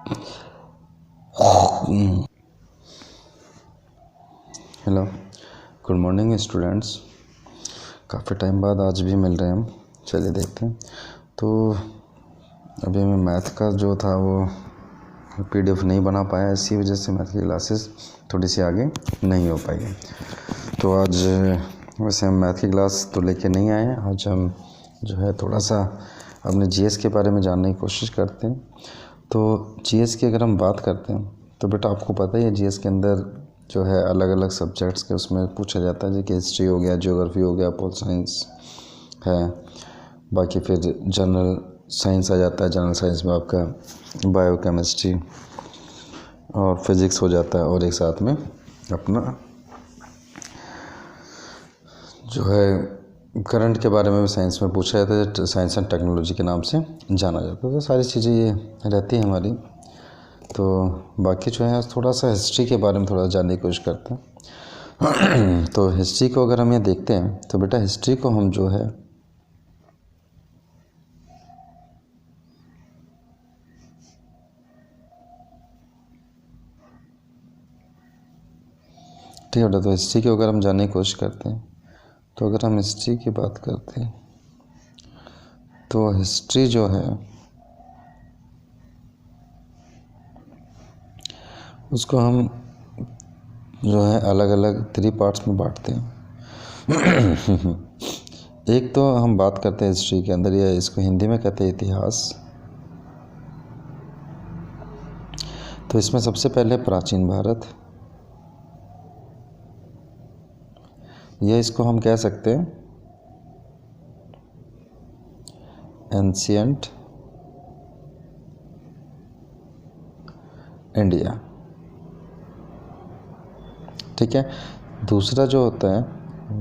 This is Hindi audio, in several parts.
Hello, good morning students. काफ़ी टाइम बाद आज भी मिल रहे हैं हम। चलिए देखते हैं। तो अभी मैं मैथ का जो था वो पीडीएफ नहीं बना पाया, इसी वजह से मैथ की क्लासेस थोड़ी सी आगे नहीं हो पाई। तो आज वैसे हम मैथ की क्लास तो लेके नहीं आए हैं। आज हम जो है थोड़ा सा अपने जीएस के बारे में जानने की कोशिश करते हैं। तो जीएस की अगर हम बात करते हैं तो बेटा आपको पता ही है जीएस के अंदर जो है अलग अलग सब्जेक्ट्स के उसमें पूछा जाता है, जैसे कि हिस्ट्री हो गया, ज्योग्राफी हो गया, पोल साइंस है, बाकी फिर जनरल साइंस आ जाता है। जनरल साइंस में आपका बायोकेमिस्ट्री और फिज़िक्स हो जाता है, और एक साथ में अपना जो है करंट के बारे में भी साइंस में पूछा जाता है, साइंस एंड टेक्नोलॉजी के नाम से जाना जाता है। तो सारी चीज़ें ये रहती हैं हमारी। तो बाकी जो है थोड़ा सा हिस्ट्री के बारे में थोड़ा जानने की कोशिश करते हैं। तो हिस्ट्री को अगर हम ये देखते हैं तो बेटा हिस्ट्री को हम जो है ठीक है बेटा, तो हिस्ट्री को अगर हम जानने की कोशिश करते हैं तो अगर हम हिस्ट्री की बात करते हैं तो हिस्ट्री जो है उसको हम जो है अलग अलग 3 पार्ट्स में बांटते हैं। एक तो हम बात करते हैं हिस्ट्री के अंदर, या इसको हिंदी में कहते हैं इतिहास। तो इसमें सबसे पहले प्राचीन भारत, या इसको हम कह सकते हैं एंशियंट इंडिया। ठीक है। दूसरा जो होता है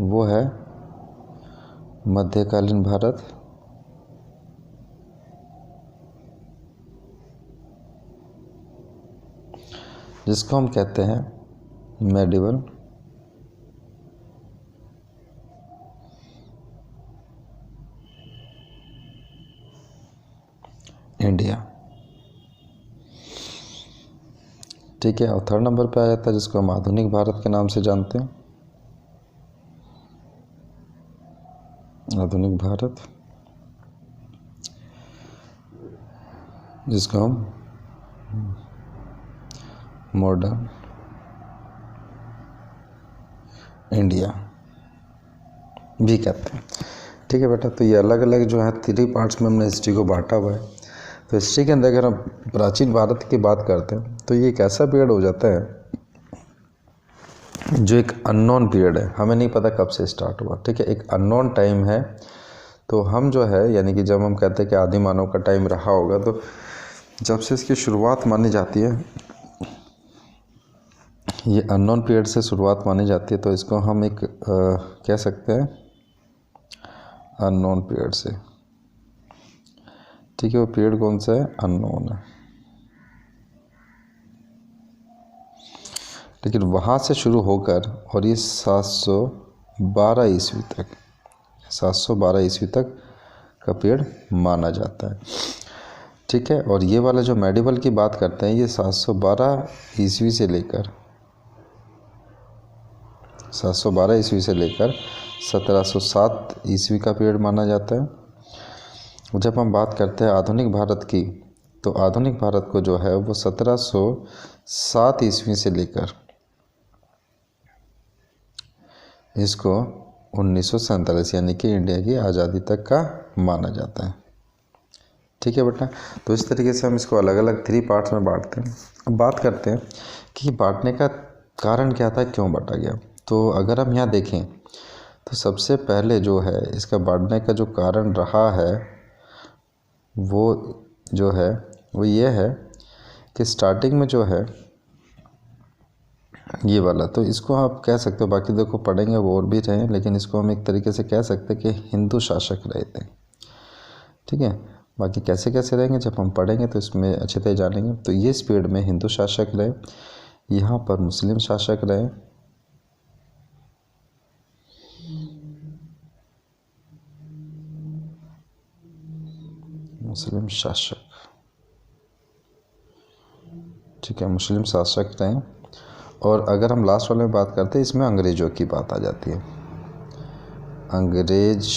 वो है मध्यकालीन भारत, जिसको हम कहते हैं मेडिवल इंडिया। ठीक है। और थर्ड नंबर पे आ जाता है जिसको हम आधुनिक भारत के नाम से जानते हैं, आधुनिक भारत, जिसको हम मॉडर्न इंडिया भी कहते हैं। ठीक है बेटा, तो ये अलग अलग जो है 3 पार्ट्स में हमने हिस्ट्री को बांटा हुआ है। तो हिस्ट्री के अंदर अगर हम प्राचीन भारत की बात करते हैं तो ये एक ऐसा पीरियड हो जाता है जो एक अननोन पीरियड है, हमें नहीं पता कब से स्टार्ट हुआ। ठीक है, एक अननोन टाइम है। तो हम जो है यानी कि जब हम कहते हैं कि आदि मानव का टाइम रहा होगा, तो जब से इसकी शुरुआत मानी जाती है, ये अननोन पीरियड से शुरुआत मानी जाती है, तो इसको हम एक कह सकते हैं अननोन पीरियड से। ठीक है, वो पीरियड कौन सा है? अननोन है। लेकिन वहाँ से शुरू होकर और ये 712 ईस्वी तक, 712 ईस्वी तक का पीरियड माना जाता है। ठीक है। और ये वाला जो मेडिवल की बात करते हैं, ये 712 ईस्वी से लेकर 712 ईस्वी से लेकर 1707 ईस्वी का पीरियड माना जाता है। जब हम बात करते हैं आधुनिक भारत की, तो आधुनिक भारत को जो है वो 1707 ईस्वी से लेकर इसको 1947 यानी कि इंडिया की आज़ादी तक का माना जाता है। ठीक है बेटा, तो इस तरीके से हम इसको अलग अलग 3 पार्ट्स में बांटते हैं। अब बात करते हैं कि बांटने का कारण क्या था, क्यों बांटा गया। तो अगर हम यहाँ देखें तो सबसे पहले जो है इसका बांटने का जो कारण रहा है वो जो है वो ये है कि स्टार्टिंग में जो है ये वाला, तो इसको आप कह सकते हो, बाकी देखो पढ़ेंगे वो और भी रहे, लेकिन इसको हम एक तरीके से कह सकते हैं कि हिंदू शासक रहे थे। ठीक है, बाकी कैसे कैसे रहेंगे जब हम पढ़ेंगे तो इसमें अच्छे तरह जानेंगे। तो ये इस पीरियड में हिंदू शासक रहे, यहाँ पर मुस्लिम शासक रहे, मुस्लिम शासक, ठीक है, मुस्लिम शासक रहे। और अगर हम लास्ट वाले में बात करते हैं, इसमें अंग्रेज़ों की बात आ जाती है, अंग्रेज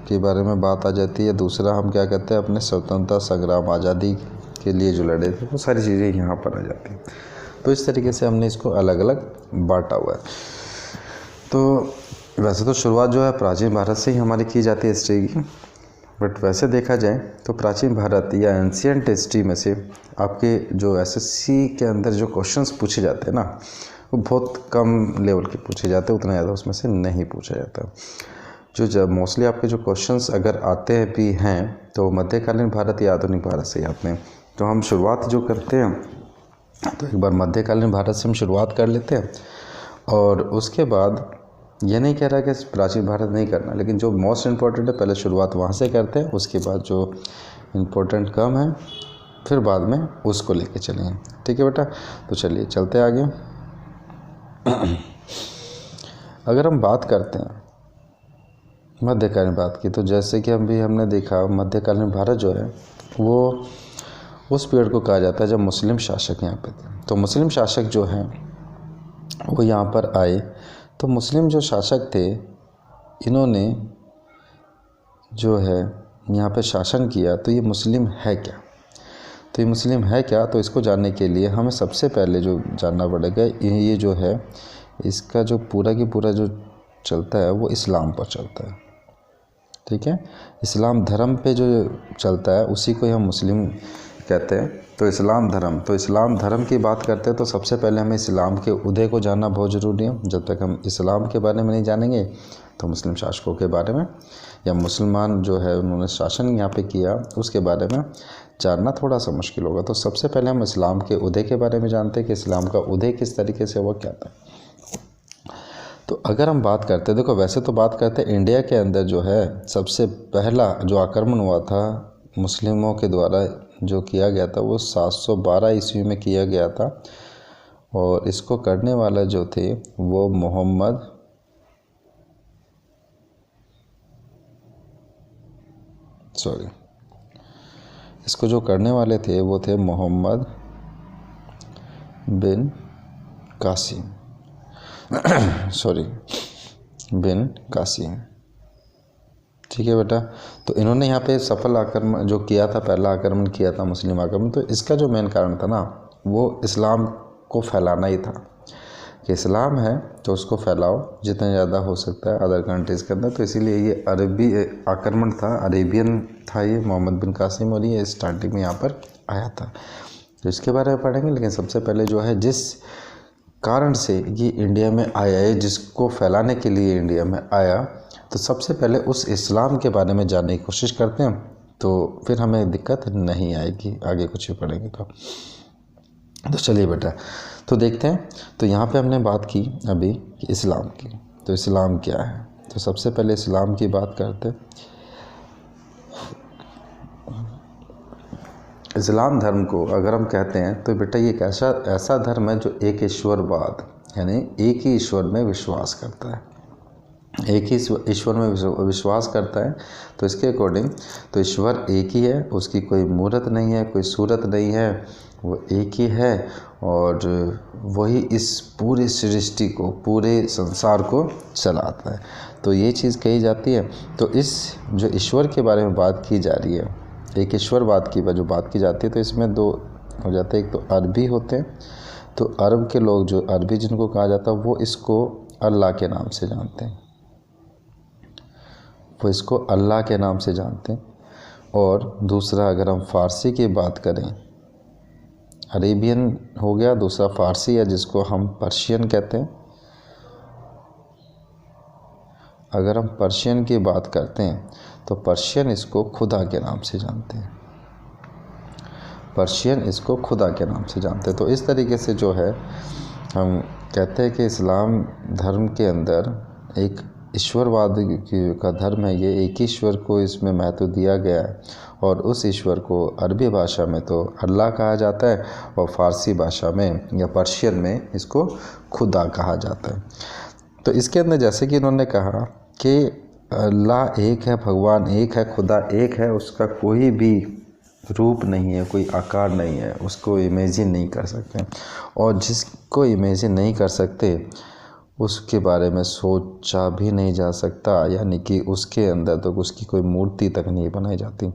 के बारे में बात आ जाती है। दूसरा हम क्या कहते हैं, अपने स्वतंत्रता संग्राम, आज़ादी के लिए जो लड़े थे, वो सारी चीज़ें यहाँ पर आ जाती हैं। तो इस तरीके से हमने इसको अलग अलग बांटा हुआ है। तो वैसे तो शुरुआत जो है प्राचीन भारत से ही हमारी की जाती है हिस्ट्री की, बट वैसे देखा जाए तो प्राचीन भारत या एंशियंट हिस्ट्री में से आपके जो एसएससी के अंदर जो क्वेश्चंस पूछे जाते हैं ना, वो बहुत कम लेवल के पूछे जाते हैं, उतना ज़्यादा उसमें से नहीं पूछा जाता। जो जब मोस्टली आपके जो क्वेश्चंस अगर आते भी हैं तो मध्यकालीन भारत या आधुनिक भारत से आते हैं। तो हम शुरुआत जो करते हैं, तो एक बार मध्यकालीन भारत से हम शुरुआत कर लेते हैं, और उसके बाद ये नहीं कह रहा कि प्राचीन भारत नहीं करना, लेकिन जो मोस्ट इम्पॉर्टेंट है पहले शुरुआत वहाँ से करते हैं, उसके बाद जो इम्पोर्टेंट कम है फिर बाद में उसको लेके चलेंगे। ठीक है बेटा, तो चलिए चलते आगे। अगर हम बात करते हैं मध्यकालीन भारत की, तो जैसे कि हमने देखा मध्यकालीन भारत जो है वो उस पीरियड को कहा जाता है जब मुस्लिम शासक यहाँ पे थे। तो मुस्लिम शासक जो हैं वो यहाँ पर आए। तो मुस्लिम जो शासक थे, इन्होंने जो है यहाँ पे शासन किया। तो ये मुस्लिम है क्या, तो ये मुस्लिम है क्या, तो इसको जानने के लिए हमें सबसे पहले जो जानना पड़ेगा, ये जो है इसका जो पूरा की पूरा जो चलता है वो इस्लाम पर चलता है। ठीक है, इस्लाम धर्म पे जो चलता है उसी को हम मुस्लिम कहते हैं। तो इस्लाम धर्म की बात करते हैं तो सबसे पहले हमें इस्लाम के उदय को जानना बहुत ज़रूरी है। जब तक हम इस्लाम के बारे में नहीं जानेंगे तो मुस्लिम शासकों के बारे में या मुसलमान जो है उन्होंने शासन यहाँ पे किया उसके बारे में जानना थोड़ा सा मुश्किल होगा। तो सबसे पहले हम इस्लाम के उदय के बारे में जानते हैं कि इस्लाम का उदय किस तरीके से हुआ, क्या था। तो अगर हम बात करते हैं, देखो वैसे तो बात करते हैं इंडिया के अंदर जो है सबसे पहला जो आक्रमण हुआ था मुस्लिमों के द्वारा जो किया गया था वो 712 ईस्वी में किया गया था, और इसको करने वाला जो थे वो इसको जो करने वाले थे वो थे मोहम्मद बिन कासिम बिन कासिम। ठीक है बेटा, तो इन्होंने यहाँ पे सफल आक्रमण जो किया था, पहला आक्रमण किया था मुस्लिम आक्रमण। तो इसका जो मेन कारण था ना वो इस्लाम को फैलाना ही था कि इस्लाम है तो उसको फैलाओ जितना ज़्यादा हो सकता है अदर कंट्रीज़ के अंदर। तो इसीलिए ये अरबी आक्रमण था, अरेबियन था ये मोहम्मद बिन कासिम, और ये स्टार्टिंग में यहाँ पर आया था। तो इसके बारे में पढ़ेंगे, लेकिन सबसे पहले जो है जिस कारण से ये इंडिया में आया है, जिसको फैलाने के लिए इंडिया में आया, तो सबसे पहले उस इस्लाम के बारे में जानने की कोशिश करते हैं, तो फिर हमें दिक्कत नहीं आएगी आगे कुछ भी पढ़ेंगे तो चलिए बेटा, तो देखते हैं। तो यहाँ पे हमने बात की अभी कि इस्लाम की, तो इस्लाम क्या है। तो सबसे पहले इस्लाम की बात करते हैं। इस्लाम धर्म को अगर हम कहते हैं तो बेटा ये एक ऐसा धर्म है जो एक ईश्वरवाद यानी एक ही ईश्वर में विश्वास करता है, एक ही ईश्वर में विश्वास करता है। तो इसके अकॉर्डिंग तो ईश्वर एक ही है, उसकी कोई मूर्त नहीं है, कोई सूरत नहीं है, वो एक ही है, और वही इस पूरी सृष्टि को, पूरे संसार को चलाता है। तो ये चीज़ कही जाती है। तो इस जो ईश्वर के बारे में बात की जा रही है, एक ईश्वरवाद की जो बात की जाती है, तो इसमें दो हो जाते हैं। एक तो अरबी होते हैं, तो अरब के लोग जो अरबी जिनको कहा जाता है वो इसको अल्लाह के नाम से जानते हैं, वो इसको अल्लाह के नाम से जानते हैं। और दूसरा अगर हम फ़ारसी की बात करें, अरेबियन हो गया, दूसरा फ़ारसी है जिसको हम पर्शियन कहते हैं। अगर हम पर्शियन की बात करते हैं तो पर्शियन इसको खुदा के नाम से जानते हैं, पर्शियन इसको खुदा के नाम से जानते हैं। तो इस तरीके से जो है हम कहते हैं कि इस्लाम धर्म के अंदर एक ईश्वरवाद का धर्म है, ये एक ईश्वर को इसमें महत्व दिया गया है, और उस ईश्वर को अरबी भाषा में तो अल्लाह कहा जाता है और फ़ारसी भाषा में या पर्शियन में इसको खुदा कहा जाता है। तो इसके अंदर जैसे कि इन्होंने कहा कि अल्लाह एक है, भगवान एक है, खुदा एक है, उसका कोई भी रूप नहीं है, कोई आकार नहीं है, उसको इमेजिन नहीं कर सकते। और जिसको इमेजिन नहीं कर सकते उसके बारे में सोचा भी नहीं जा सकता, यानी कि उसके अंदर तो उसकी कोई मूर्ति तक नहीं बनाई जाती।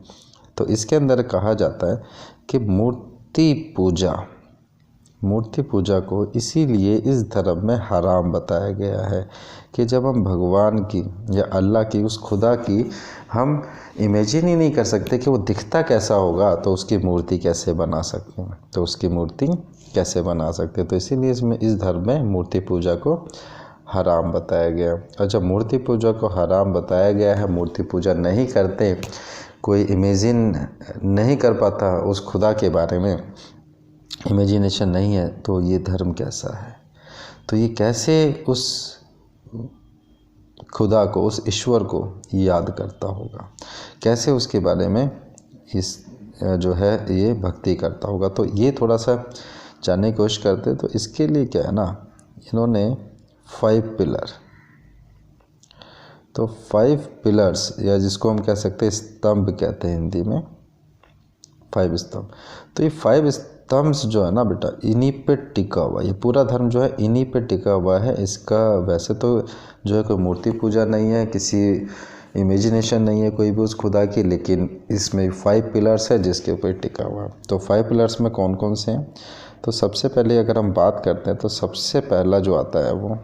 तो इसके अंदर कहा जाता है कि मूर्ति पूजा को इसीलिए इस धर्म में हराम बताया गया है कि जब हम भगवान की या अल्लाह की, उस खुदा की हम इमेजिन ही नहीं कर सकते कि वो दिखता कैसा होगा, तो उसकी मूर्ति कैसे बना सकते हैं, तो उसकी मूर्ति कैसे बना सकते हैं। तो इसीलिए इसमें इस धर्म में मूर्ति पूजा को हराम बताया गया। और जब मूर्ति पूजा को हराम बताया गया है, मूर्ति पूजा नहीं करते, कोई इमेजिन नहीं कर पाता उस खुदा के बारे में, इमेजिनेशन नहीं है, तो ये धर्म कैसा है? तो ये कैसे उस खुदा को, उस ईश्वर को याद करता होगा, कैसे उसके बारे में इस जो है ये भक्ति करता होगा। तो ये थोड़ा सा जानने की कोशिश करते। तो इसके लिए क्या है ना, इन्होंने 5 पिलर, तो 5 पिलर्स या जिसको हम कह सकते हैं स्तंभ कहते हैं हिंदी में, 5 स्तंभ। तो ये 5 स्तंभ जो है ना बेटा, इन्हीं पे टिका हुआ, ये पूरा धर्म जो है इन्हीं पे टिका हुआ है। इसका वैसे तो जो है कोई मूर्ति पूजा नहीं है, किसी इमेजिनेशन नहीं है कोई भी उस खुदा की, लेकिन इसमें 5 पिलर्स है जिसके ऊपर टिका हुआ। तो 5 पिलर्स में कौन कौन से हैं? तो सबसे पहले अगर हम बात करते हैं तो सबसे पहला जो आता है वो,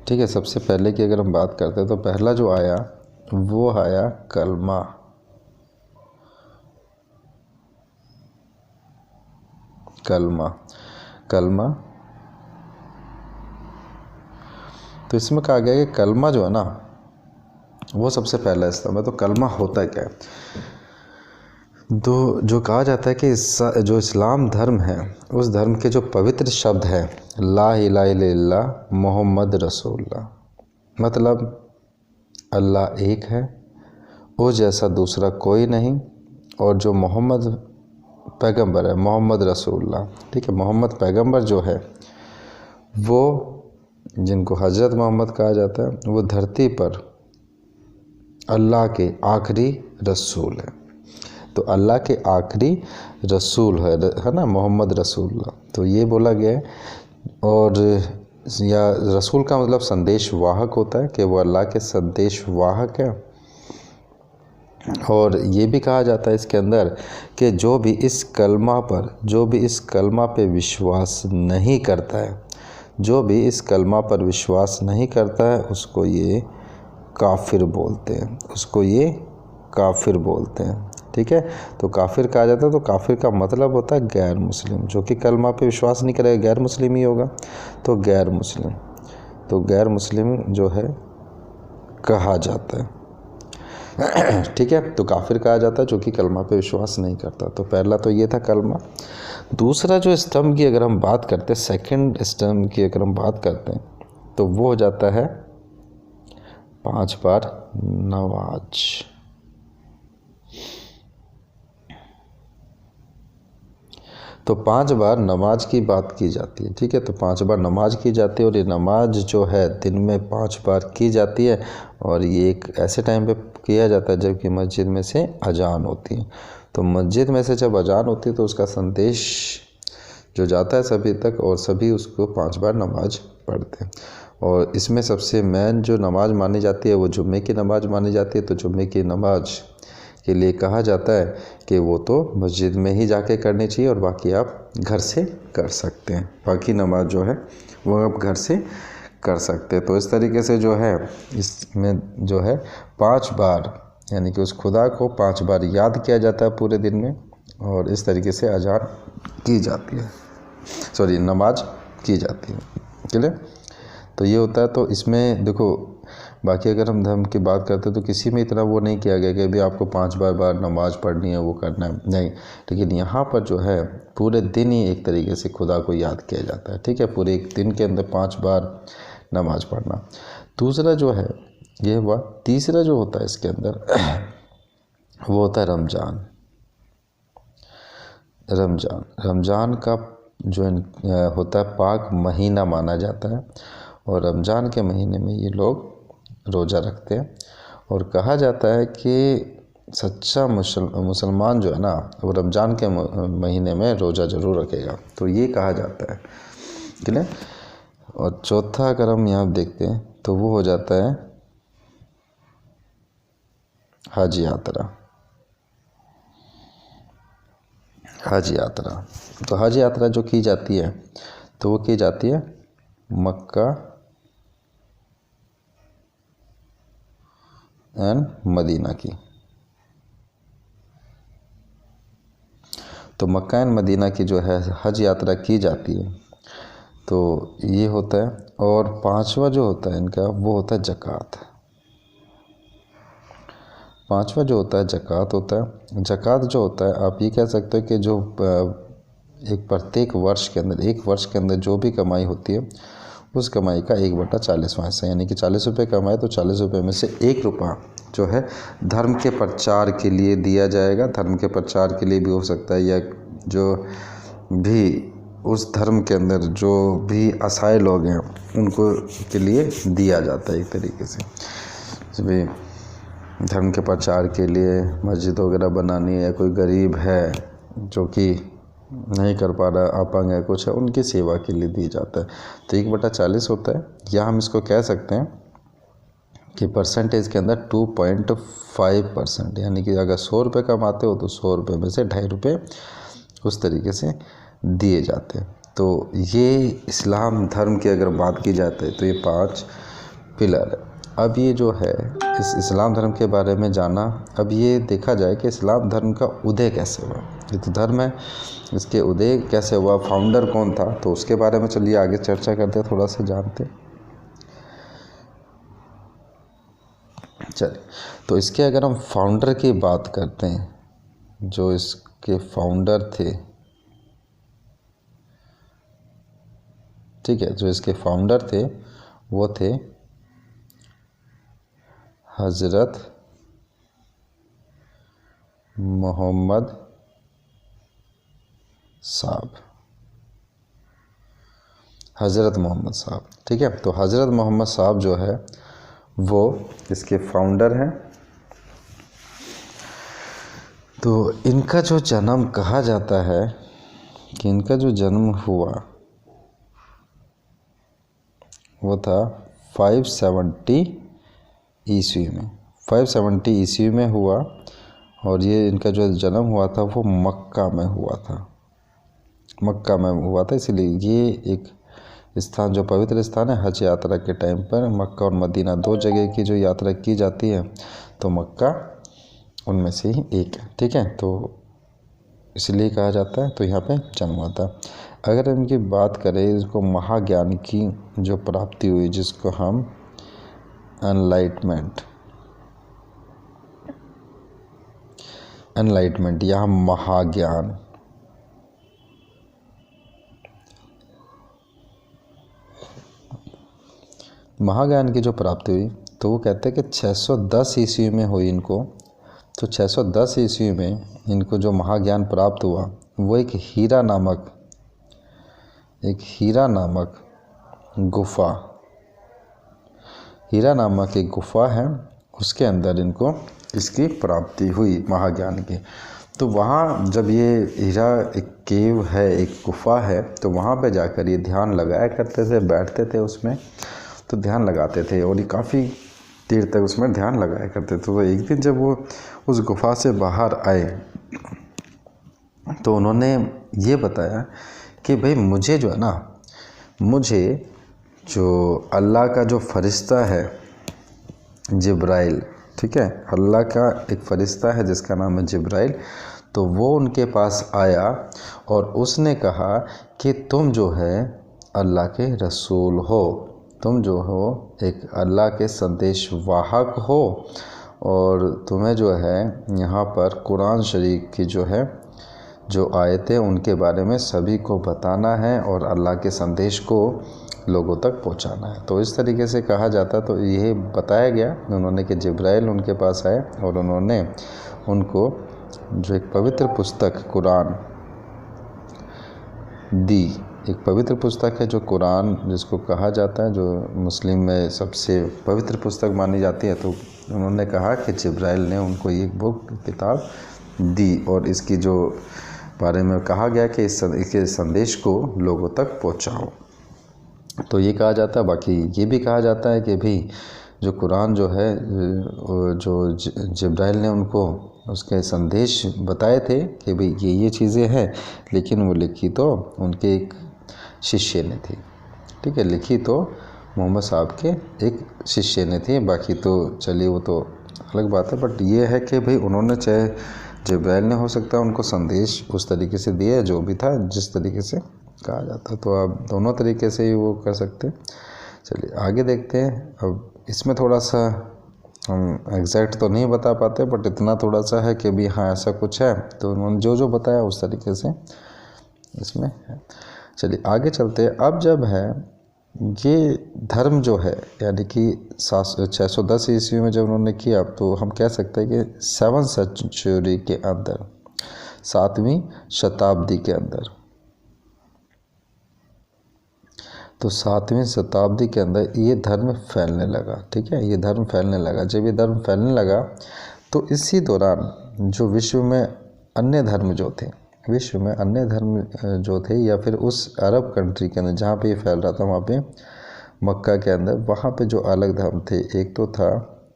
ठीक है, सबसे पहले की अगर हम बात करते हैं तो पहला जो आया वो आया कलमा। कलमा तो इसमें कहा गया कि कलमा जो है ना वो सबसे पहला स्तंभ है। तो कलमा होता है क्या है? तो जो कहा जाता है कि जो इस्लाम धर्म है, उस धर्म के जो पवित्र शब्द है ला इलाहा इल्लल्लाह मोहम्मद रसूलुल्लाह, मतलब अल्लाह एक है, वो जैसा दूसरा कोई नहीं, और जो मोहम्मद पैगंबर है, मोहम्मद रसूलुल्लाह, ठीक है, मोहम्मद पैगंबर जो है वो, जिनको हज़रत मोहम्मद कहा जाता है, वो धरती पर अल्लाह के आखिरी रसूल है। तो अल्लाह के आखिरी रसूल है ना मोहम्मद रसूलुल्लाह। तो ये बोला गया है। और या रसूल का मतलब संदेश वाहक होता है कि वो अल्लाह के संदेश वाहक है। और ये भी कहा जाता है इसके अंदर कि जो भी इस कलमा पे विश्वास नहीं करता है, जो भी इस कलमा पर विश्वास नहीं करता है, उसको ये काफिर बोलते हैं, उसको ये काफिर बोलते हैं, ठीक है। तो काफिर कहा जाता है। तो काफिर का मतलब होता है गैर मुस्लिम, जो कि कलमा पे विश्वास नहीं करेगा, गैर मुस्लिम ही होगा। तो गैर मुस्लिम जो है कहा जाता है, ठीक है। तो काफिर कहा जाता है जो कि कलमा पे विश्वास नहीं करता। तो पहला तो ये था कलमा। दूसरा जो स्तंभ की अगर हम बात करते हैं, सेकंड स्तंभ की अगर हम बात करते हैं, तो वो हो जाता है 5 बार नमाज। तो 5 बार नमाज की बात की जाती है, ठीक है। तो 5 बार नमाज की जाती है, और ये नमाज जो है दिन में 5 बार की जाती है। और ये एक ऐसे टाइम पे किया जाता है जबकि मस्जिद में से अजान होती है। तो मस्जिद में से जब अजान होती है तो उसका संदेश जो जाता है सभी तक, और सभी उसको 5 बार नमाज पढ़ते हैं। और इसमें सबसे मेन जो नमाज मानी जाती है वो जुम्मे की नमाज मानी जाती है। तो जुम्मे की नमाज के लिए कहा जाता है कि वो तो मस्जिद में ही जाके करनी चाहिए, और बाकी आप घर से कर सकते हैं। बाकी नमाज जो है वो आप घर से कर सकते हैं। तो इस तरीके से जो है इसमें जो है 5 बार, यानी कि उस खुदा को 5 बार याद किया जाता है पूरे दिन में, और इस तरीके से अजान की जाती है, नमाज की जाती है, क्लियर। तो ये होता है। तो इसमें देखो, बाकी अगर हम धर्म की बात करते हैं तो किसी में इतना वो नहीं किया गया कि अभी आपको 5 बार नमाज पढ़नी है, वो करना है, नहीं। लेकिन यहाँ पर जो है पूरे दिन ही एक तरीके से खुदा को याद किया जाता है, ठीक है। पूरे एक दिन के अंदर 5 बार नमाज पढ़ना। दूसरा जो है ये हुआ। तीसरा जो होता है इसके अंदर वो होता है रमज़ान का जो होता है पाक महीना माना जाता है, और रमज़ान के महीने में ये लोग रोज़ा रखते हैं। और कहा जाता है कि सच्चा मुसलमान जो है ना वो रमज़ान के महीने में रोज़ा ज़रूर रखेगा, तो ये कहा जाता है, ठीक है। और चौथा अगर हम यहाँ देखते हैं तो वो हो जाता है हज यात्रा। हज यात्रा, तो हज यात्रा जो की जाती है तो वो की जाती है मक्का एंड मदीना की। तो मक्का एंड मदीना की जो है हज यात्रा की जाती है, तो ये होता है। और पांचवा जो होता है इनका वो होता है ज़कात। पांचवा जो होता है ज़कात होता है। ज़कात जो होता है आप ये कह सकते हो कि जो एक प्रत्येक वर्ष के अंदर, एक वर्ष के अंदर जो भी कमाई होती है उस कमाई का 1/40वां हिस्सा, यानी कि 40 रुपये कमाए तो 40 रुपये में से 1 रुपया जो है धर्म के प्रचार के लिए दिया जाएगा। धर्म के प्रचार के लिए भी हो सकता है, या जो भी उस धर्म के अंदर जो भी असहाय लोग हैं उनको के लिए दिया जाता है एक तरीके से। भी धर्म के प्रचार के लिए मस्जिद वगैरह बनानी है, या कोई गरीब है जो कि नहीं कर पा रहा, अपंग है, कुछ है, उनकी सेवा के लिए दी जाता है। तो 1/40 होता है, या हम इसको कह सकते हैं कि परसेंटेज के अंदर 2.5%, यानी कि अगर 100 रुपये कमाते हो तो 100 रुपये में से 2.5 रुपये उस तरीके से दिए जाते हैं। तो ये इस्लाम धर्म की अगर बात की जाती है तो ये 5 पिलर है। अब ये जो है इस इस्लाम धर्म के बारे में जाना, अब ये देखा जाए कि इस्लाम धर्म का उदय कैसे हुआ। ये तो धर्म है, इसके उदय कैसे हुआ, फाउंडर कौन था, तो उसके बारे में चलिए आगे चर्चा करते हैं, थोड़ा सा जानते हैं। चलिए, तो इसके अगर हम फाउंडर की बात करते हैं, जो इसके फाउंडर थे, ठीक है, जो इसके फाउंडर थे वो थे हज़रत मोहम्मद साहब। हज़रत मोहम्मद साहब, ठीक है। तो हज़रत मोहम्मद साहब जो है वो इसके फाउंडर हैं। तो इनका जो जन्म कहा जाता है कि इनका जो जन्म हुआ वो था 570 ईस्वी में। 570 ईस्वी में हुआ, और ये इनका जो जन्म हुआ था वो मक्का में हुआ था। मक्का में हुआ था, इसलिए ये एक स्थान जो पवित्र स्थान है, हज यात्रा के टाइम पर मक्का और मदीना 2 जगह की जो यात्रा की जाती है, तो मक्का उनमें से ही एक है, ठीक है। तो इसलिए कहा जाता है, तो यहाँ पे जन्म हुआ था। अगर इनकी बात करें, इसको महाज्ञान की जो प्राप्ति हुई, जिसको हम एनलाइटमेंट या महाज्ञान, महाज्ञान की जो प्राप्ति हुई, तो वो कहते हैं कि 610 ईस्वी में हुई इनको। तो 610 ईस्वी में इनको जो महाज्ञान प्राप्त हुआ वो एक हीरा नामक एक गुफा है, उसके अंदर इनको इसकी प्राप्ति हुई महाज्ञान की। तो वहाँ जब ये हीरा एक केव है, एक गुफा है, तो वहाँ पे जाकर ये ध्यान लगाया करते थे, बैठते थे उसमें, तो ध्यान लगाते थे, और ये काफ़ी देर तक उसमें ध्यान लगाया करते थे। तो एक दिन जब वो उस गुफा से बाहर आए तो उन्होंने ये बताया कि भाई मुझे जो है ना, मुझे जो अल्लाह का जो फरिश्ता है जिब्राइल, ठीक है, अल्लाह का एक फ़रिश्ता है जिसका नाम है जिब्राइल, तो वो उनके पास आया और उसने कहा कि तुम जो है अल्लाह के रसूल हो, तुम जो हो एक अल्लाह के संदेश वाहक हो, और तुम्हें जो है यहाँ पर कुरान शरीफ की जो है जो आयतें उनके बारे में सभी को बताना है और अल्लाह के संदेश को लोगों तक पहुंचाना है। तो इस तरीके से कहा जाता, तो ये बताया गया उन्होंने कि जिब्राइल उनके पास आए और उन्होंने उनको जो एक पवित्र पुस्तक कुरान दी। एक पवित्र पुस्तक है जो कुरान, जिसको कहा जाता है, जो मुस्लिम में सबसे पवित्र पुस्तक मानी जाती है, तो उन्होंने कहा कि जिब्राइल ने उनको ये बुक किताब दी और इसकी जो बारे में कहा गया कि इसके संदेश को लोगों तक पहुंचाओ। तो ये कहा जाता है। बाकी ये भी कहा जाता है कि भी जो कुरान जो है, जो जिब्राइल ने उनको उसके संदेश बताए थे कि भाई ये चीज़ें हैं, लेकिन वो लिखी तो उनके एक शिष्य ने थी। ठीक है, लिखी तो मोहम्मद साहब के एक शिष्य ने थी। बाकी तो चलिए वो तो अलग बात है, बट ये है कि भाई उन्होंने, चाहे जिब्राइल ने हो सकता है उनको संदेश उस तरीके से दिया जो भी था, जिस तरीके से कहा जाता, तो आप दोनों तरीके से ही वो कर सकते हैं। चलिए आगे देखते हैं। अब इसमें थोड़ा सा हम एग्जैक्ट तो नहीं बता पाते, बट इतना थोड़ा सा है कि भी हाँ ऐसा कुछ है, तो उन्होंने जो बताया उस तरीके से इसमें है। चलिए आगे चलते हैं। अब जब है ये धर्म जो है, यानी कि 610 ईस्वी में जब उन्होंने किया, तो हम कह सकते हैं कि 7th सेंचुरी के अंदर, 7वीं शताब्दी के अंदर, तो 7वीं शताब्दी के अंदर ये धर्म फैलने लगा। ठीक है, ये धर्म फैलने लगा। जब ये धर्म फैलने लगा तो इसी दौरान जो विश्व में अन्य धर्म जो थे, विश्व में अन्य धर्म जो थे, या फिर उस अरब कंट्री के अंदर जहाँ पे ये फैल रहा था, वहाँ पे मक्का के अंदर, वहाँ पे जो अलग धर्म थे, एक तो था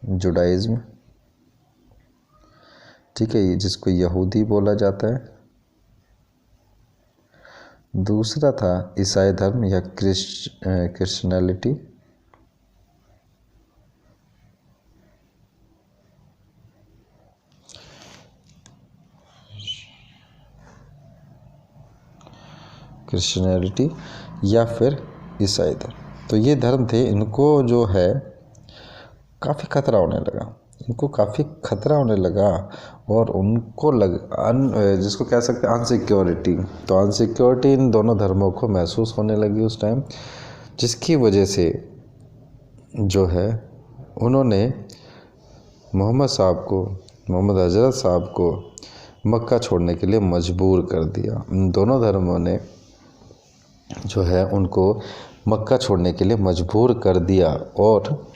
जुडाइज़्म, ठीक है, जिसको यहूदी बोला जाता है। दूसरा था ईसाई धर्म या क्रिश्चियनिटी। क्रिश्चियनिटी या फिर ईसाई धर्म। तो ये धर्म थे, इनको जो है काफ़ी खतरा होने लगा, इनको काफ़ी खतरा होने लगा, और उनको जिसको कह सकते हैं अनसिक्योरिटी, तो अनसिक्योरिटी इन दोनों धर्मों को महसूस होने लगी उस टाइम, जिसकी वजह से जो है उन्होंने मोहम्मद हजरत साहब को मक्का छोड़ने के लिए मजबूर कर दिया। इन दोनों धर्मों ने जो है उनको मक्का छोड़ने के लिए मजबूर कर दिया। और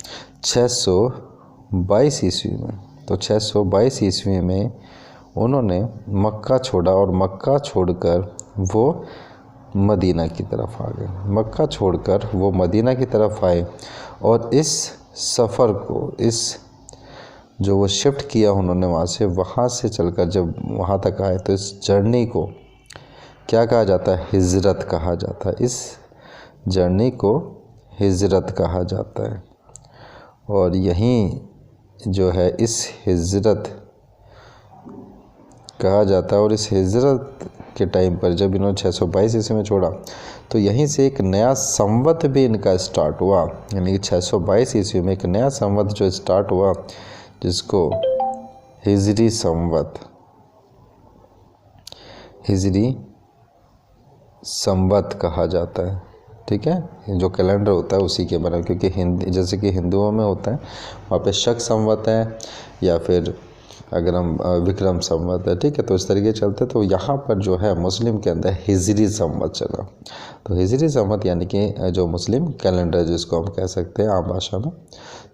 622 ईस्वी में, तो 622 ईस्वी में उन्होंने मक्का छोड़ा, और मक्का छोड़कर वो मदीना की तरफ आ गए। मक्का छोड़कर वो मदीना की तरफ आए, और इस सफ़र को, इस जो वो शिफ्ट किया उन्होंने वहाँ से चलकर जब वहाँ तक आए, तो इस जर्नी को क्या कहा जाता है? हिजरत कहा जाता है। इस जर्नी को हिजरत कहा जाता है। और यहीं जो है इस हिजरत कहा जाता है। और इस हिजरत के टाइम पर जब इन्होंने 622 ईस्वी में छोड़ा, तो यहीं से एक नया संवत भी इनका स्टार्ट हुआ। यानी कि 622 ईस्वी में एक नया संवत जो स्टार्ट हुआ, जिसको हिजरी संवत कहा जाता है। ठीक है, जो कैलेंडर होता है उसी के बारे में, क्योंकि जैसे कि हिंदुओं में होता है, वहाँ पे शक संवत है, या फिर अगर हम विक्रम संवत है। ठीक है, तो इस तरीके चलते। तो यहाँ पर जो है मुस्लिम के अंदर हिजरी संवत चला। तो हिजरी संवत यानी कि जो मुस्लिम कैलेंडर जिसको हम कह सकते हैं आम भाषा में,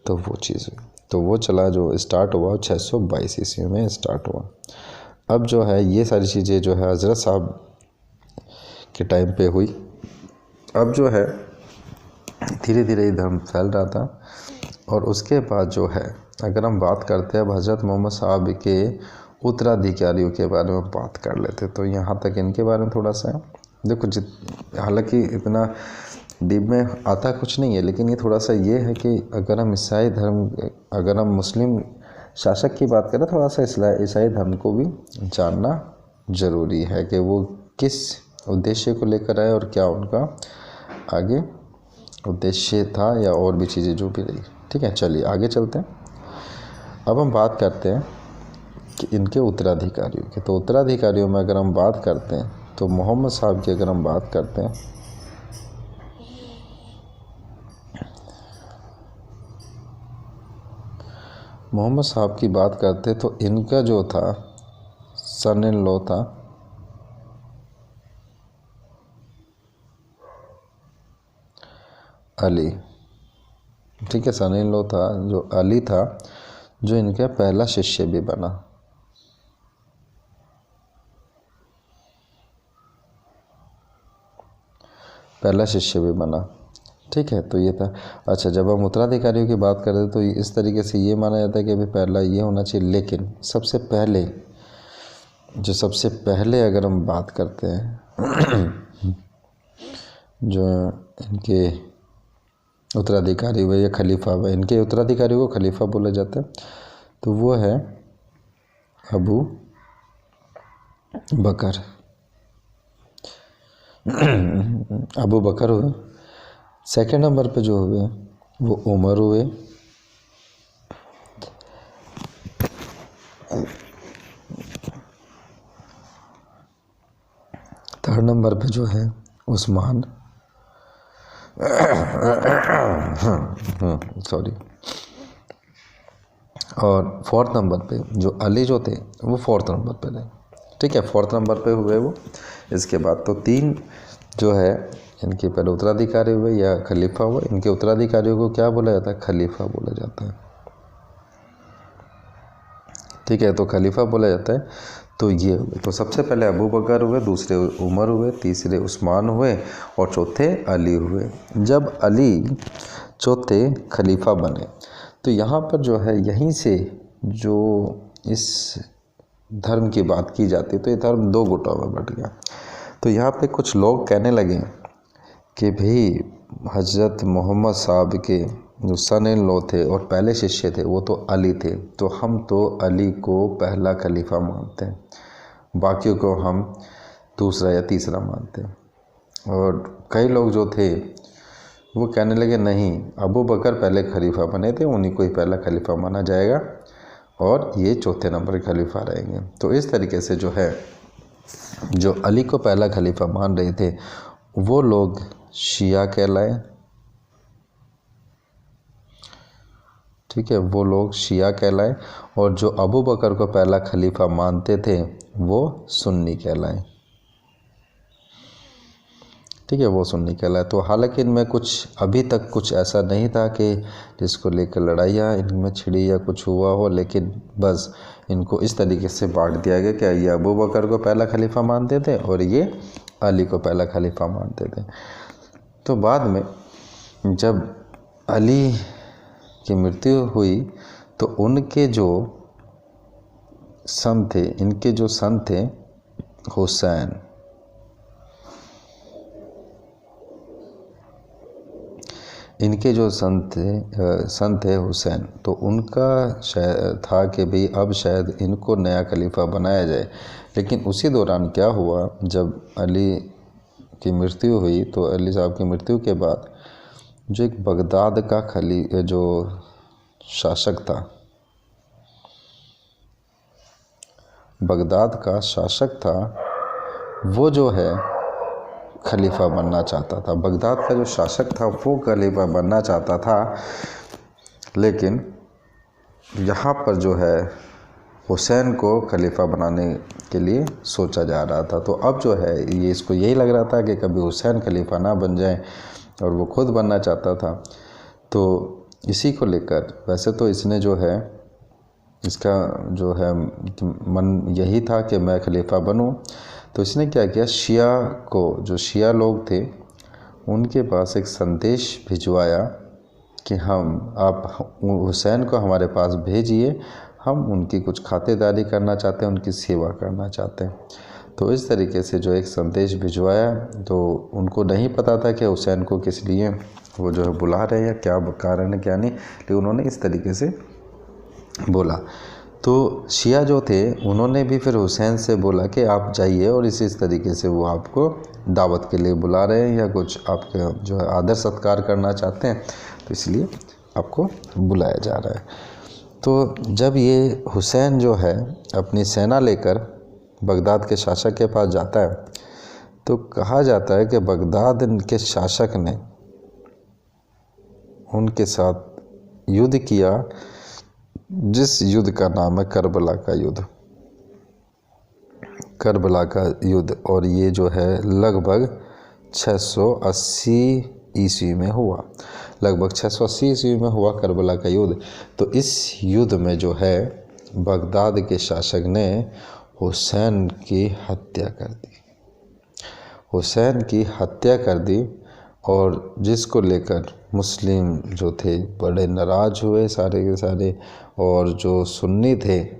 तो वो चीज़, तो वो चला, जो स्टार्ट हुआ 622 ईस्वी में स्टार्ट हुआ। अब जो है ये सारी चीज़ें जो है हज़रत साहब के टाइम पे हुई। अब जो है धीरे धीरे ये धर्म फैल रहा था। और उसके बाद जो है, अगर हम बात करते हैं अब हज़रत मोहम्मद साहब के उत्तराधिकारियों के बारे में बात कर लेते, तो यहाँ तक इनके बारे में थोड़ा सा देखो, हालांकि इतना डीप में आता कुछ नहीं है, लेकिन ये थोड़ा सा ये है कि अगर हम ईसाई धर्म, अगर हम मुस्लिम शासक की बात करें, थोड़ा सा ईसाई धर्म को भी जानना ज़रूरी है कि वो किस उद्देश्य को लेकर आए और क्या उनका आगे उद्देश्य था, या और भी चीज़ें जो भी रही। ठीक है, चलिए आगे चलते हैं। अब हम बात करते हैं कि इनके उत्तराधिकारियों के। तो उत्तराधिकारियों में अगर हम बात करते हैं, तो मोहम्मद साहब की अगर हम बात करते हैं, मोहम्मद साहब की बात करते तो इनका जो था सन इन लॉ था अली। ठीक है, सन इन लॉ था जो अली था, जो इनका पहला शिष्य भी बना। पहला शिष्य भी बना, ठीक है। तो ये था। अच्छा, जब हम उत्तराधिकारियों की बात करें तो इस तरीके से ये माना जाता है कि भाई पहला ये होना चाहिए, लेकिन सबसे पहले अगर हम बात करते हैं जो इनके उत्तराधिकारी हुए या खलीफा हुए, इनके उत्तराधिकारी को खलीफा बोला जाता है, तो वो है अबू बकर। अबू बकर हुए। सेकंड नंबर पे जो हुए वो उमर हुए। थर्ड नंबर पे जो है उस्मान, सॉरी। और फोर्थ नंबर पे जो अली जो थे वो फोर्थ नंबर पे थे, ठीक है। फोर्थ नंबर पे हुए वो। इसके बाद तो 3 जो है इनके पहले उत्तराधिकारी हुए या खलीफा हुए। इनके उत्तराधिकारियों को क्या बोला जाता है? खलीफा बोला जाता है, ठीक है। तो खलीफा बोला जाता है। तो ये हुए। तो सबसे पहले अबू बकर हुए, दूसरे उमर हुए, तीसरे उस्मान हुए और चौथे अली हुए। जब अली चौथे खलीफा बने तो यहाँ पर जो है यहीं से जो इस धर्म की बात की जाती है तो ये धर्म 2 गुटों में बट गया। तो यहाँ पे कुछ लोग कहने लगे कि भाई हज़रत मोहम्मद साहब के जो सन इन लॉ थे और पहले शिष्य थे वो तो अली थे, तो हम तो अली को पहला खलीफा मानते हैं, बाकियों को हम दूसरा या तीसरा मानते हैं। और कई लोग जो थे वो कहने लगे नहीं, अबू बकर पहले खलीफा बने थे, उन्हीं को ही पहला खलीफा माना जाएगा और ये चौथे नंबर खलीफा रहेंगे। तो इस तरीके से जो है जो अली को पहला खलीफा मान रहे थे वो लोग शिया कहलाए, ठीक है, वो लोग शिया कहलाए। और जो अबू बकर को पहला खलीफा मानते थे वो सुन्नी कहलाए, ठीक है, वो सुन्नी कहलाए। तो हालांकि इनमें कुछ अभी तक कुछ ऐसा नहीं था कि जिसको लेकर लड़ाइयाँ इनमें छिड़ी या कुछ हुआ हो, लेकिन बस इनको इस तरीके से बांट दिया गया कि ये अबू बकर को पहला खलीफा मानते थे और ये अली को पहला खलीफा मानते थे। तो बाद में जब अली की मृत्यु हुई तो उनके जो सन थे, इनके जो सन थे हुसैन, इनके जो सन थे हुसैन, तो उनका था कि भाई अब शायद इनको नया खलीफा बनाया जाए। लेकिन उसी दौरान क्या हुआ, जब अली की मृत्यु हुई तो अली साहब की मृत्यु के बाद जो एक बगदाद का जो शासक था, बगदाद का शासक था, वो जो है खलीफा बनना चाहता था। बगदाद का जो शासक था वो खलीफा बनना चाहता था, लेकिन यहाँ पर जो है हुसैन को खलीफा बनाने के लिए सोचा जा रहा था। तो अब जो है ये इसको यही लग रहा था कि कभी हुसैन खलीफा ना बन जाए, और वो खुद बनना चाहता था। तो इसी को लेकर वैसे तो इसने जो है इसका जो है मन यही था कि मैं खलीफा बनूं। तो इसने क्या किया, जो शिया लोग थे उनके पास एक संदेश भिजवाया कि आप हुसैन को हमारे पास भेजिए, हम उनकी कुछ खातिरदारी करना चाहते हैं, उनकी सेवा करना चाहते हैं। तो इस तरीके से जो एक संदेश भिजवाया, तो उनको नहीं पता था कि हुसैन को किस लिए वो जो है बुला रहे हैं, क्या कारण है क्या नहीं, लेकिन उन्होंने इस तरीके से बोला। तो शिया जो थे उन्होंने भी फिर हुसैन से बोला कि आप जाइए, और इस तरीके से वो आपको दावत के लिए बुला रहे हैं या कुछ आपके जो है आदर सत्कार करना चाहते हैं, तो इसलिए आपको बुलाया जा रहा है। तो जब ये हुसैन जो है अपनी सेना लेकर बगदाद के शासक के पास जाता है, तो कहा जाता है कि बगदाद के शासक ने उनके साथ युद्ध किया, जिस युद्ध का नाम है करबला का युद्ध। करबला का युद्ध, और ये जो है लगभग 680 ईस्वी में हुआ। लगभग 680 ईस्वी में हुआ करबला का युद्ध। तो इस युद्ध में जो है बगदाद के शासक ने हुसैन की हत्या कर दी, हुसैन की हत्या कर दी, और जिसको लेकर मुस्लिम जो थे बड़े नाराज़ हुए सारे के सारे, और जो सुन्नी थे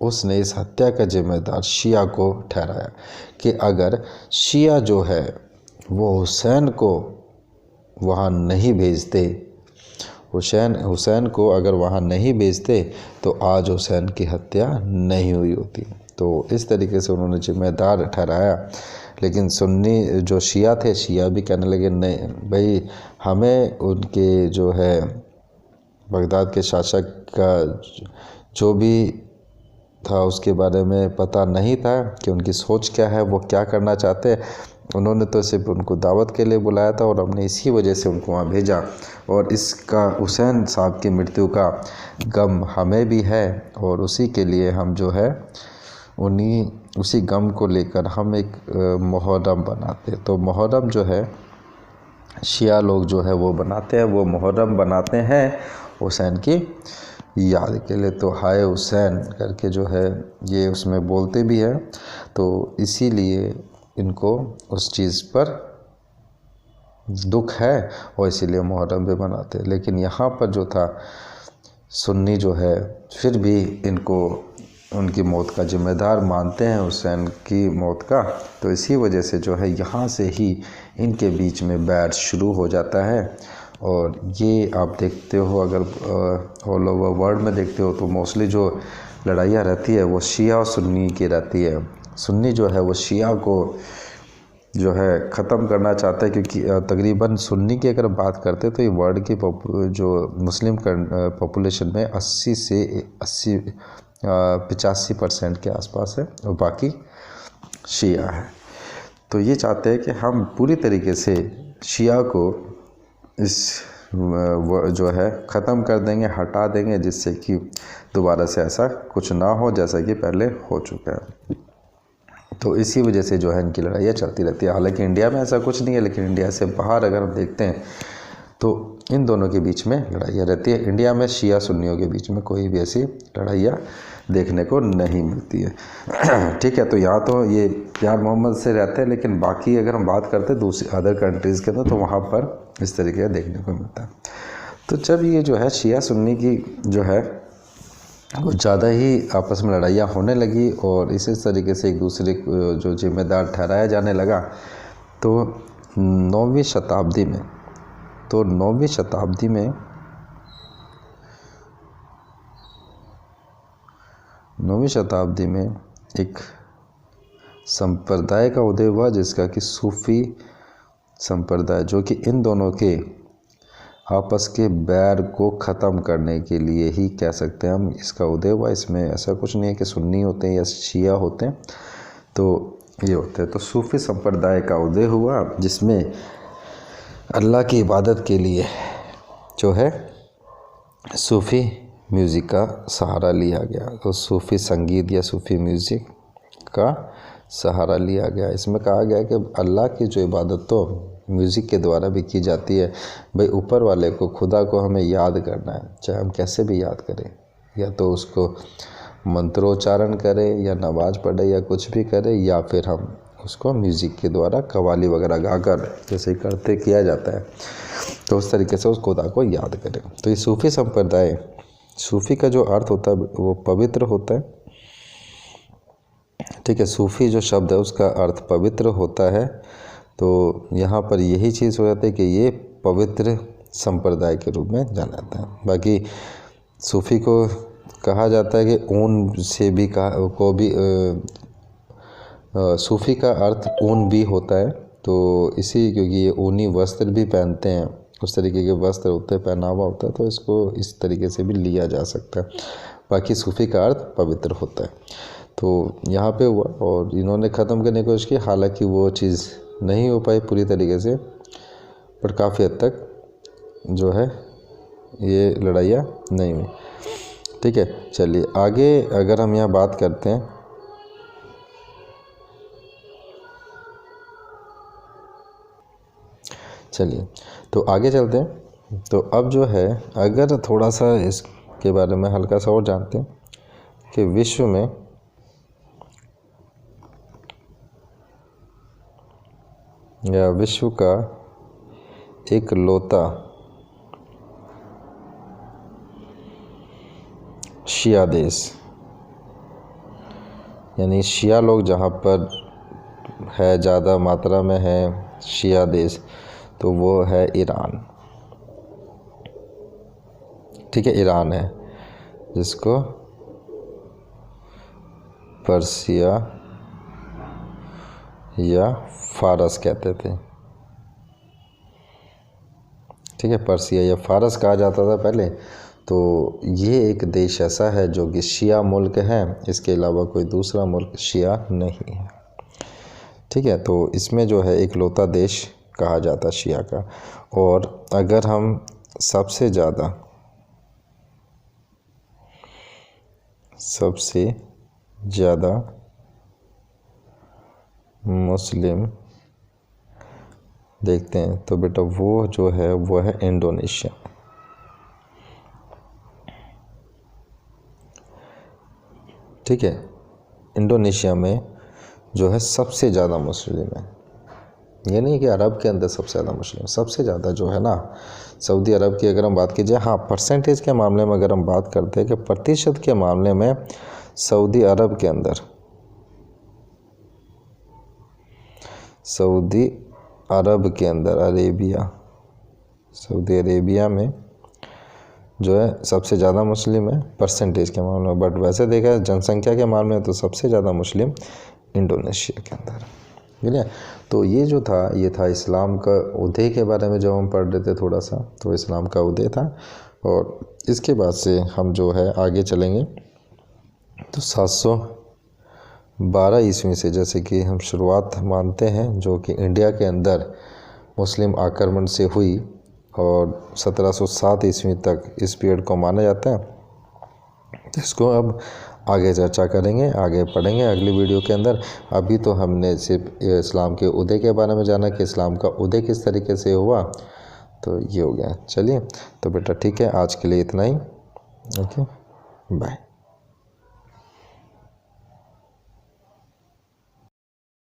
उसने इस हत्या का जिम्मेदार शिया को ठहराया कि अगर शिया जो है वो हुसैन को वहाँ नहीं भेजते, हुसैन को अगर वहाँ नहीं भेजते तो आज हुसैन की हत्या नहीं हुई होती। तो इस तरीके से उन्होंने जिम्मेदार ठहराया। लेकिन सुन्नी जो शिया थे, शिया भी कहने लगे नहीं भाई, हमें उनके जो है बगदाद के शासक का जो भी था उसके बारे में पता नहीं था कि उनकी सोच क्या है, वो क्या करना चाहते हैं। उन्होंने तो सिर्फ उनको दावत के लिए बुलाया था और हमने इसी वजह से उनको वहाँ भेजा, और इसका हुसैन साहब की मृत्यु का गम हमें भी है, और उसी के लिए हम जो है उसी गम को लेकर हम एक मुहर्रम बनाते। तो मुहर्रम जो है शिया लोग जो है वो बनाते हैं, वो मुहर्रम बनाते हैं हुसैन की याद के लिए। तो हाय हुसैन करके जो है ये उसमें बोलते भी हैं, तो इसीलिए इनको उस चीज़ पर दुख है और इसीलिए मुहर्रम भी मनाते हैं। लेकिन यहाँ पर जो था सुन्नी जो है फिर भी इनको उनकी मौत का जिम्मेदार मानते हैं, हुसैन की मौत का। तो इसी वजह से जो है यहाँ से ही इनके बीच में बैर शुरू हो जाता है। और ये आप देखते हो, अगर ऑल ओवर वर्ल्ड में देखते हो तो मोस्टली जो लड़ाइयाँ रहती है वो शिया और सुन्नी की रहती है। सुन्नी जो है वो शिया को जो है ख़त्म करना चाहता है, क्योंकि तकरीबन सुन्नी की अगर बात करते तो ये वर्ल्ड की जो मुस्लिम पॉपुलेशन में 80 से 85% के आसपास है, और बाकी शिया है। तो ये चाहते हैं कि हम पूरी तरीके से शिया को इस जो है ख़त्म कर देंगे, हटा देंगे, जिससे कि दोबारा से ऐसा कुछ ना हो जैसा कि पहले हो चुका है। तो इसी वजह से जो है इनकी लड़ाइयाँ चलती रहती है। हालांकि इंडिया में ऐसा कुछ नहीं है, लेकिन इंडिया से बाहर अगर हम देखते हैं तो इन दोनों के बीच में लड़ाइयाँ रहती है। इंडिया में शिया सुन्नियों के बीच में कोई भी ऐसी लड़ाइयाँ देखने को नहीं मिलती है। ठीक है, तो यहाँ तो ये प्यार मोहब्बत से रहते हैं, लेकिन बाकी अगर हम बात करते हैं दूसरी अदर कंट्रीज़ के अंदर तो वहाँ पर इस तरीके का देखने को मिलता है। तो जब ये जो है शिया सुन्नी की जो है कुछ ज़्यादा ही आपस में लड़ाइयाँ होने लगी और इसी तरीके से एक दूसरे को जो जिम्मेदार ठहराया जाने लगा, तो 9वीं शताब्दी में एक संप्रदाय का उदय हुआ, जिसका कि सूफ़ी संप्रदाय, जो कि इन दोनों के आपस के बैर को ख़त्म करने के लिए ही कह सकते हैं हम इसका उदय हुआ। इसमें ऐसा कुछ नहीं है कि सुन्नी होते हैं या शिया होते हैं, तो ये होते हैं। तो सूफ़ी संप्रदाय का उदय हुआ, जिसमें अल्लाह की इबादत के लिए जो है सूफ़ी म्यूज़िक का सहारा लिया गया। तो सूफ़ी संगीत या सूफ़ी म्यूज़िक का सहारा लिया गया। इसमें कहा गया कि अल्लाह की जो इबादत तो म्यूज़िक के द्वारा भी की जाती है। भाई ऊपर वाले को, खुदा को हमें याद करना है, चाहे हम कैसे भी याद करें, या तो उसको मंत्रोच्चारण करें या नमाज पढ़े या कुछ भी करें, या फिर हम उसको म्यूज़िक के द्वारा कव्वाली वगैरह गाकर जैसे करते किया जाता है, तो उस तरीके से उस खुदा को याद करें। तो ये सूफ़ी संप्रदाय, सूफ़ी का जो अर्थ होता है वो पवित्र होता है। ठीक है, सूफ़ी जो शब्द है उसका अर्थ पवित्र होता है। तो यहाँ पर यही चीज़ हो जाती है कि ये पवित्र संप्रदाय के रूप में जाना जाता है। बाकी सूफ़ी को कहा जाता है कि ऊन से भी सूफ़ी का अर्थ ऊन भी होता है। तो इसी क्योंकि ये ऊनी वस्त्र भी पहनते हैं, उस तरीके के वस्त्र होते हैं, पहनावा होता है, तो इसको इस तरीके से भी लिया जा सकता है। बाकी सूफ़ी का अर्थ पवित्र होता है। तो यहाँ पे हुआ और इन्होंने ख़त्म करने की कोशिश की, हालांकि वो चीज़ नहीं हो पाई पूरी तरीके से, पर काफ़ी हद तक जो है ये लड़ाइयाँ नहीं हुई। ठीक है, चलिए आगे अगर हम यहाँ बात करते हैं, चलिए तो आगे चलते हैं। तो अब जो है अगर थोड़ा सा इसके बारे में हल्का सा और जानते हैं कि विश्व में या विश्व का एक लौता शिया देश, यानी शिया लोग जहाँ पर है, ज़्यादा मात्रा में है शिया देश, तो वो है ईरान। ठीक है, ईरान है, जिसको पर्सिया या फारस कहते थे। ठीक है, पर्सिया या फारस कहा जाता था पहले। तो ये एक देश ऐसा है जो कि शिया मुल्क है, इसके अलावा कोई दूसरा मुल्क शिया नहीं है। ठीक है, तो इसमें जो है एक लौता देश कहा जाता शिया का। और अगर हम सबसे ज़्यादा मुस्लिम देखते हैं तो बेटा वो जो है वो है इंडोनेशिया। ठीक है, इंडोनेशिया में जो है सबसे ज़्यादा मुस्लिम है। ये नहीं कि अरब के अंदर सबसे ज़्यादा मुस्लिम, सबसे ज़्यादा जो है ना सऊदी अरब की अगर हम बात कीजिए, हाँ परसेंटेज के मामले में अगर हम बात करते हैं कि प्रतिशत के मामले में सऊदी अरब के अंदर, सऊदी अरेबिया में जो है सबसे ज़्यादा मुस्लिम है परसेंटेज के मामले में। बट वैसे देखा है जनसंख्या के मामले में तो सबसे ज़्यादा मुस्लिम इंडोनेशिया के अंदर। ठीक है, तो ये जो था ये था इस्लाम का उदय के बारे में जब हम पढ़ रहे थे थोड़ा सा, तो इस्लाम का उदय था। और इसके बाद से हम जो है आगे चलेंगे तो 712 ईस्वी से, जैसे कि हम शुरुआत मानते हैं, जो कि इंडिया के अंदर मुस्लिम आक्रमण से हुई, और 1707 ईस्वी तक इस पीरियड को माना जाता है। इसको अब आगे चर्चा करेंगे, आगे पढ़ेंगे अगली वीडियो के अंदर। अभी तो हमने सिर्फ इस्लाम के उदय के बारे में जाना कि इस्लाम का उदय किस तरीके से हुआ, तो ये हो गया। चलिए तो बेटा ठीक है, आज के लिए इतना ही। Okay, bye.